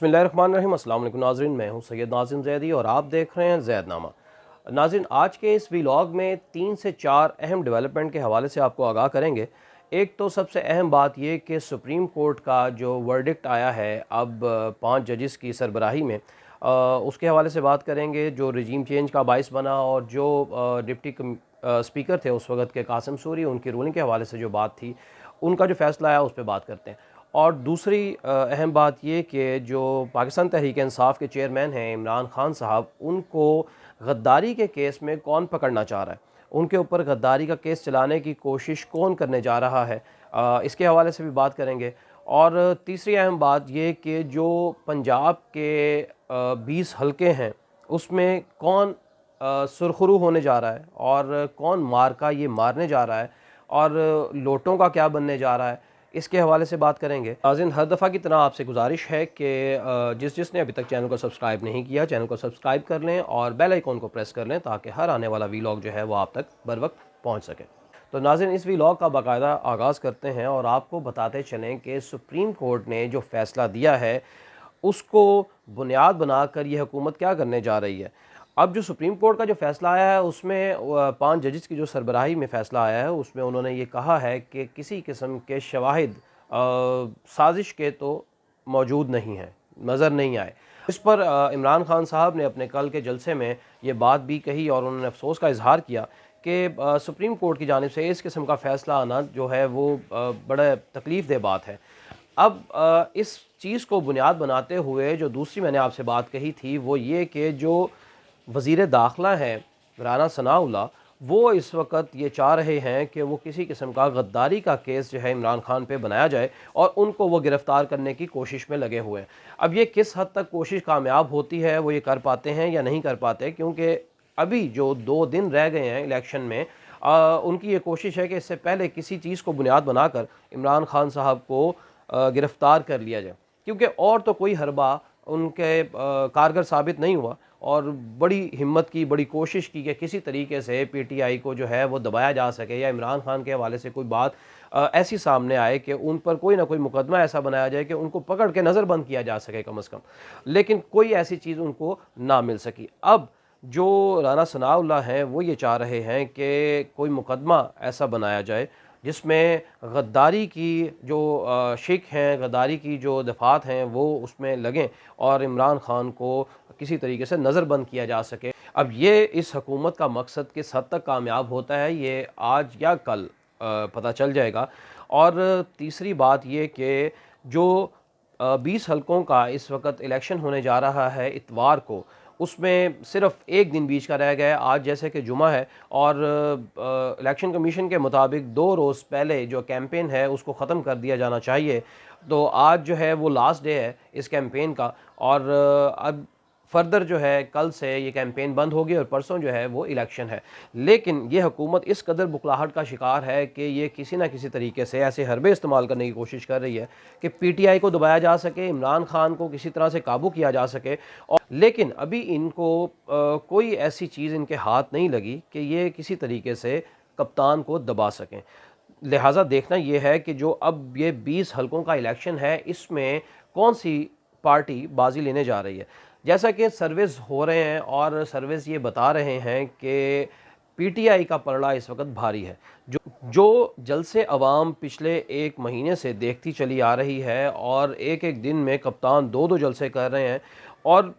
बिस्मिल्लाहिर्रहमानिर्रहीम। अस्सलाम वालेकुम नाज़रीन, मैं हूं सैयद नाज़िम ज़ैदी और आप देख रहे हैं ज़ैदनामा। नाज़रीन, आज के इस व्लॉग में 3 से 4 अहम डेवलपमेंट के हवाले से आपको आगाह करेंगे। एक तो सबसे अहम बात ये कि सुप्रीम कोर्ट का जो वर्डिक्ट आया है अब 5 जजेस की सरबराही में, उसके हवाले से बात करेंगे, जो रजीम चेंज का बाइस बना और जो डिप्टी स्पीकर थे उस वक़्त के कासिम सूरी, उनकी रूलिंग के हवाले से जो बात थी, उनका जो फ़ैसला आया उस पर बात करते हैं। और दूसरी अहम बात ये कि जो पाकिस्तान तहरीक इंसाफ के चेयरमैन हैं इमरान खान साहब, उनको गद्दारी के केस में कौन पकड़ना चाह रहा है, उनके ऊपर गद्दारी का केस चलाने की कोशिश कौन करने जा रहा है, इसके हवाले से भी बात करेंगे। और तीसरी अहम बात ये कि जो पंजाब के 20 हलके हैं उसमें कौन सुरखरू होने जा रहा है और कौन मार्का ये मारने जा रहा है और लोटों का क्या बनने जा रहा है, इसके हवाले से बात करेंगे। नाज़रीन, हर दफ़ा की तरह आपसे गुजारिश है कि जिसने अभी तक चैनल को सब्सक्राइब नहीं किया, चैनल को सब्सक्राइब कर लें और बेल आइकॉन को प्रेस कर लें ताकि हर आने वाला वीलॉग जो है वो आप तक बर वक्त पहुँच सके। तो नाज़रीन, इस वीलॉग का बाकायदा आगाज़ करते हैं और आपको बताते चलें कि सुप्रीम कोर्ट ने जो फ़ैसला दिया है उसको बुनियाद बनाकर ये हुकूमत क्या करने जा रही है। अब जो सुप्रीम कोर्ट का जो फ़ैसला आया है उसमें 5 जजेस की जो सरबराही में फ़ैसला आया है उसमें उन्होंने ये कहा है कि किसी किस्म के शवाहिद साजिश के तो मौजूद नहीं हैं, नज़र नहीं आए। इस पर इमरान खान साहब ने अपने कल के जलसे में ये बात भी कही और उन्होंने अफसोस का इजहार किया कि सुप्रीम कोर्ट की जानिब से इस किस्म का फ़ैसला आना जो है वो बड़ा तकलीफ़ दह बात है। अब इस चीज़ को बुनियाद बनाते हुए जो दूसरी मैंने आपसे बात कही थी वो ये कि जो वज़ीर दाखिला हैं राना सनाउल्लाह, वो इस वक्त ये चाह रहे हैं कि वो किसी किस्म का गद्दारी का केस जो है इमरान खान पे बनाया जाए और उनको वो गिरफ़्तार करने की कोशिश में लगे हुए हैं। अब ये किस हद तक कोशिश कामयाब होती है, वो ये कर पाते हैं या नहीं कर पाते, क्योंकि अभी जो 2 दिन रह गए हैं इलेक्शन में, उनकी ये कोशिश है कि इससे पहले किसी चीज़ को बुनियाद बनाकर इमरान खान साहब को गिरफ़्तार कर लिया जाए, क्योंकि और तो कोई हरबा उनके कारगर साबित नहीं हुआ। और बड़ी हिम्मत की, बड़ी कोशिश की कि किसी तरीके से पीटीआई को जो है वो दबाया जा सके या इमरान खान के हवाले से कोई बात ऐसी सामने आए कि उन पर कोई ना कोई मुकदमा ऐसा बनाया जाए कि उनको पकड़ के नज़रबंद किया जा सके कम अज़ कम, लेकिन कोई ऐसी चीज़ उनको ना मिल सकी। अब जो राना सनाउल्लाह हैं वो ये चाह रहे हैं कि कोई मुकदमा ऐसा बनाया जाए जिसमें गद्दारी की जो शिक हैं, गद्दारी की जो दफ़ात हैं वो उसमें लगें और इमरान खान को किसी तरीके से नज़रबंद किया जा सके। अब ये इस हुकूमत का मकसद किस हद तक कामयाब होता है ये आज या कल पता चल जाएगा। और तीसरी बात ये कि जो 20 हलकों का इस वक्त इलेक्शन होने जा रहा है इतवार को, उसमें सिर्फ एक दिन बीच का रह गया है, आज जैसे कि जुमा है और इलेक्शन कमीशन के मुताबिक 2 रोज़ पहले जो कैंपेन है उसको ख़त्म कर दिया जाना चाहिए। तो आज जो है वो लास्ट डे है इस कैंपेन का और अब फर्दर जो है कल से ये कैंपेन बंद होगी और परसों जो है वो इलेक्शन है। लेकिन ये हुकूमत इस कदर बुखलाहट का शिकार है कि ये किसी ना किसी तरीके से ऐसे हरबे इस्तेमाल करने की कोशिश कर रही है कि पीटीआई को दबाया जा सके, इमरान खान को किसी तरह से काबू किया जा सके। और लेकिन अभी इनको कोई ऐसी चीज़ इनके हाथ नहीं लगी कि ये किसी तरीके से कप्तान को दबा सकें। लिहाजा देखना ये है कि जो अब ये 20 हलकों का इलेक्शन है इसमें कौन सी पार्टी बाजी लेने जा रही है। जैसा कि सर्वेस हो रहे हैं और सर्वेस ये बता रहे हैं कि पीटीआई का पलड़ा इस वक्त भारी है। जो जलसे अवाम पिछले 1 महीने से देखती चली आ रही है और एक एक दिन में कप्तान 2-2 जलसे कर रहे हैं और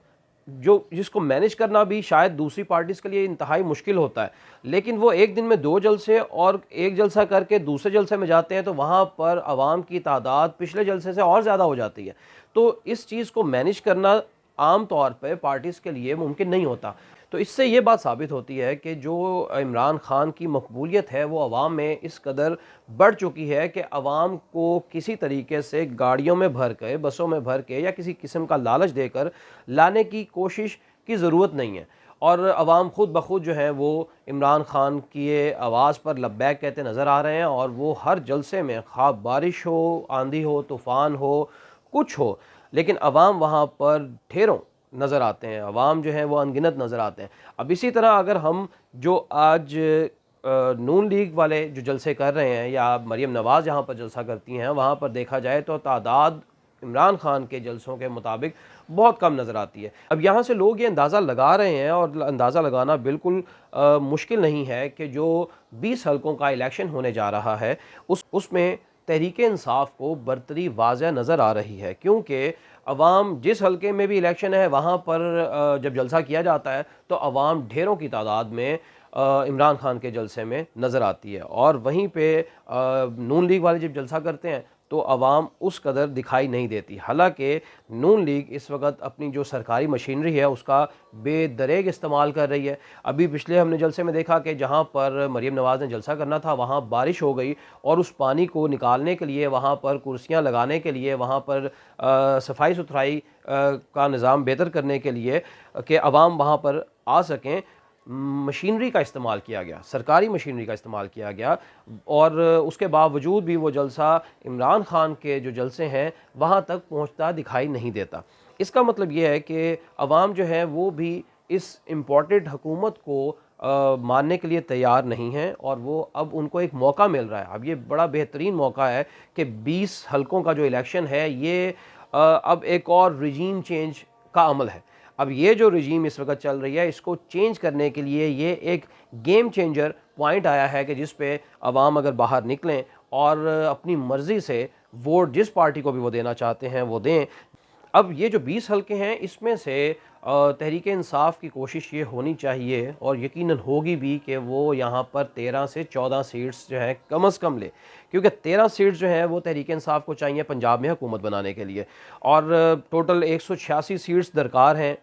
जो जिसको मैनेज करना भी शायद दूसरी पार्टीज़ के लिए इंतहाई मुश्किल होता है, लेकिन वो एक दिन में 2 जलसे और एक जलसा करके दूसरे जलसे में जाते हैं तो वहाँ पर आवाम की तादाद पिछले जलसे से और ज़्यादा हो जाती है। तो इस चीज़ को मैनेज करना आम तौर पे पार्टीज़ के लिए मुमकिन नहीं होता। तो इससे ये बात साबित होती है कि जो इमरान खान की मकबूलियत है वो अवाम में इस कदर बढ़ चुकी है कि अवाम को किसी तरीके से गाड़ियों में भर के, बसों में भर के या किसी किस्म का लालच देकर लाने की कोशिश की ज़रूरत नहीं है। और अवाम खुद ब खुद जो है वो इमरान खान की आवाज़ पर लब्बैक कहते नज़र आ रहे हैं और वो हर जलसे में, ख़्वाह बारिश हो, आंधी हो, तूफ़ान हो, कुछ हो, लेकिन अवाम वहाँ पर ढेरों नज़र आते हैं, अवाम जो है वो अनगिनत नज़र आते हैं। अब इसी तरह अगर हम जो आज नून लीग वाले जो जलसे कर रहे हैं या मरीम नवाज़ जहाँ पर जलसा करती हैं वहाँ पर देखा जाए तो तादाद इमरान खान के जलसों के मुताबिक बहुत कम नज़र आती है। अब यहाँ से लोग ये अंदाज़ा लगा रहे हैं, और अंदाज़ा लगाना बिल्कुल मुश्किल नहीं है कि जो 20 हलकों का इलेक्शन होने जा रहा है उसमें तहरीक इंसाफ को बरतरी वाज़ह नज़र आ रही है, क्योंकि अवाम जिस हलके में भी इलेक्शन है वहाँ पर जब जलसा किया जाता है तो अवाम ढेरों की तादाद में इमरान खान के जलसे में नज़र आती है, और वहीं पे नून लीग वाले जब जलसा करते हैं तो अवाम उस कदर दिखाई नहीं देती। हालांकि नून लीग इस वक्त अपनी जो सरकारी मशीनरी है उसका बेदरेग इस्तेमाल कर रही है। अभी पिछले हमने जलसे में देखा कि जहां पर मरीम नवाज़ ने जलसा करना था वहां बारिश हो गई, और उस पानी को निकालने के लिए, वहां पर कुर्सियां लगाने के लिए, वहां पर सफाई सुथराई का निज़ाम बेहतर करने के लिए कि अवाम वहां पर आ सकें, मशीनरी का इस्तेमाल किया गया, सरकारी मशीनरी का इस्तेमाल किया गया, और उसके बावजूद भी वो जलसा इमरान खान के जो जलसे हैं वहाँ तक पहुँचता दिखाई नहीं देता। इसका मतलब ये है कि अवाम जो है वो भी इस इम्पोर्टेड हुकूमत को मानने के लिए तैयार नहीं है, और वो अब उनको एक मौका मिल रहा है। अब ये बड़ा बेहतरीन मौका है कि 20 हलकों का जो इलेक्शन है ये अब एक और रिजीम चेंज का अमल है। अब ये जो रजीम इस वक्त चल रही है इसको चेंज करने के लिए ये एक गेम चेंजर पॉइंट आया है कि जिस पे अवाम अगर बाहर निकलें और अपनी मर्ज़ी से वोट जिस पार्टी को भी वो देना चाहते हैं वो दें। अब ये जो 20 हलके हैं इसमें से तहरीक इंसाफ की कोशिश ये होनी चाहिए, और यकीनन होगी भी, कि वो यहाँ पर 13 से 14 सीट्स जो हैं कम अज़ कम ले, क्योंकि 13 सीट्स जो हैं वो तहरीक इंसाफ को चाहिए पंजाब में हुकूमत बनाने के लिए, और टोटल 186 सीट्स दरकार हैं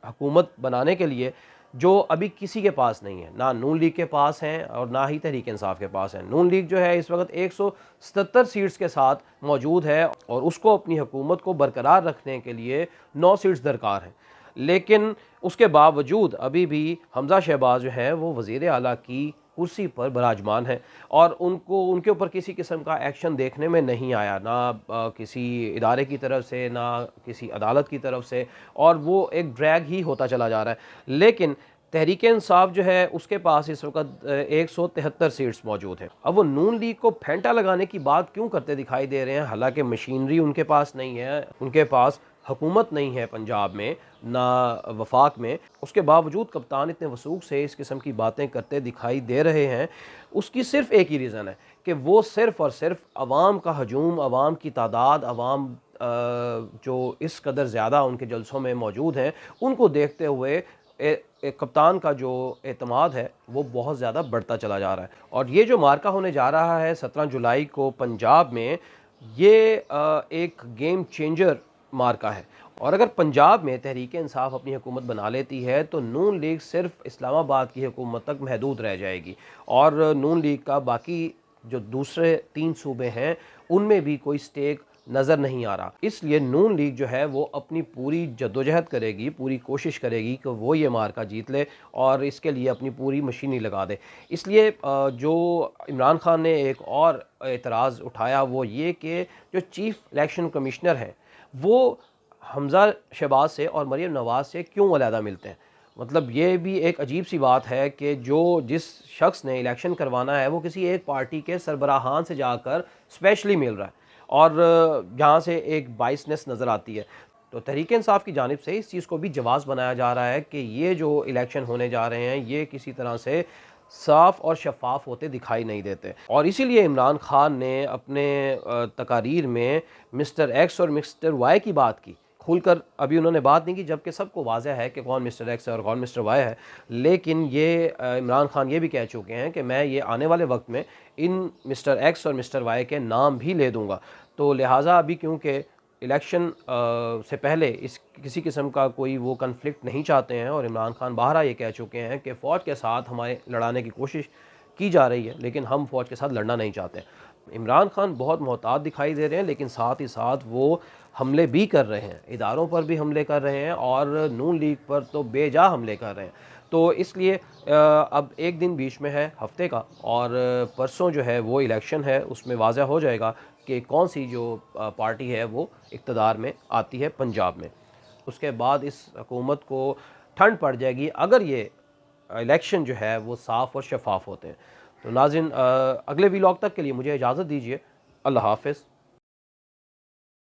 हुकूमत बनाने के लिए, जो अभी किसी के पास नहीं है, ना नून लीग के पास हैं और ना ही तहरीक इंसाफ के पास है। नून लीग जो है इस वक्त 177 सीट्स के साथ मौजूद है, और उसको अपनी हुकूमत को बरकरार रखने के लिए 9 सीट्स दरकार हैं, लेकिन उसके बावजूद अभी भी हमजा शहबाज जो है वो वज़ीर आला की कुर्सी पर विराजमान है, और उनको उनके ऊपर किसी किस्म का एक्शन देखने में नहीं आया, ना किसी इदारे की तरफ से, ना किसी अदालत की तरफ से, और वो एक ड्रैग ही होता चला जा रहा है। लेकिन तहरीक इंसाफ जो है उसके पास इस वक्त 173 सीट्स मौजूद हैं। अब वो नून लीग को फेंटा लगाने की बात क्यों करते दिखाई दे रहे हैं, हालांकि मशीनरी उनके पास नहीं है, उनके पास हुकूमत नहीं है पंजाब में ना वफाक में, उसके बावजूद कप्तान इतने वसूख से इस किस्म की बातें करते दिखाई दे रहे हैं। उसकी सिर्फ एक ही रीज़न है कि वो सिर्फ़ और सिर्फ अवाम का हजूम, अवाम की तादाद, अवाम जो इस कदर ज़्यादा उनके जलसों में मौजूद हैं उनको देखते हुए कप्तान का जो एतमाद है वो बहुत ज़्यादा बढ़ता चला जा रहा है। और ये जो मार्का होने जा रहा है 17 जुलाई को पंजाब में, ये एक गेम चेंजर मार्का है, और अगर पंजाब में तहरीक इंसाफ अपनी हुकूमत बना लेती है तो नून लीग सिर्फ इस्लामाबाद की हुकूमत तक महदूद रह जाएगी, और नून लीग का बाकी जो दूसरे 3 सूबे हैं उनमें भी कोई स्टेक नज़र नहीं आ रहा। इसलिए नून लीग जो है वो अपनी पूरी जद्दोजहद करेगी, पूरी कोशिश करेगी कि वो ये मार्का जीत ले, और इसके लिए अपनी पूरी मशीनरी लगा दे। इसलिए जो इमरान खान ने एक और एतराज़ उठाया वो ये कि जो चीफ़ इलेक्शन कमिश्नर हैं वो हमजा शहबाज से और मरीम नवाज़ से क्यों अलहदा मिलते हैं। मतलब ये भी एक अजीब सी बात है कि जिस शख्स ने इलेक्शन करवाना है वो किसी एक पार्टी के सरबराहान से जाकर स्पेशली मिल रहा है, और यहाँ से एक बाइसनेस नज़र आती है। तो तहरीक इंसाफ की जानिब से इस चीज़ को भी जवाज़ बनाया जा रहा है कि ये जो इलेक्शन होने जा रहे हैं ये किसी तरह से साफ़ और शफाफ होते दिखाई नहीं देते, और इसीलिए इमरान खान ने अपने तकारीर में मिस्टर एक्स और मिस्टर वाई की बात की। खुलकर अभी उन्होंने बात नहीं की, जबकि सबको वाज़ह है कि कौन मिस्टर एक्स है और कौन मिस्टर वाई है, लेकिन ये इमरान खान ये भी कह चुके हैं कि मैं ये आने वाले वक्त में इन मिस्टर एक्स और मिस्टर वाई के नाम भी ले दूँगा। तो लिहाजा अभी क्योंकि इलेक्शन से पहले इस किसी किस्म का कोई वो कन्फ्लिक्ट नहीं चाहते हैं, और इमरान खान बाहर ये कह चुके हैं कि फ़ौज के साथ हमारे लड़ाने की कोशिश की जा रही है लेकिन हम फ़ौज के साथ लड़ना नहीं चाहते। इमरान खान बहुत मोहतात दिखाई दे रहे हैं, लेकिन साथ ही साथ वो हमले भी कर रहे हैं, इदारों पर भी हमले कर रहे हैं, और नून लीग पर तो बेजा हमले कर रहे हैं। तो इसलिए अब एक दिन बीच में है हफ्ते का, और परसों जो है वो इलेक्शन है, उसमें वाज़ह हो जाएगा कि कौन सी जो पार्टी है वो इक़्तिदार में आती है पंजाब में। उसके बाद इस हुकूमत को ठंड पड़ जाएगी अगर ये इलेक्शन जो है वो साफ़ और शफाफ होते हैं। तो नाज़रीन, अगले व्लॉग तक के लिए मुझे इजाज़त दीजिए। अल्लाह हाफ़िज़।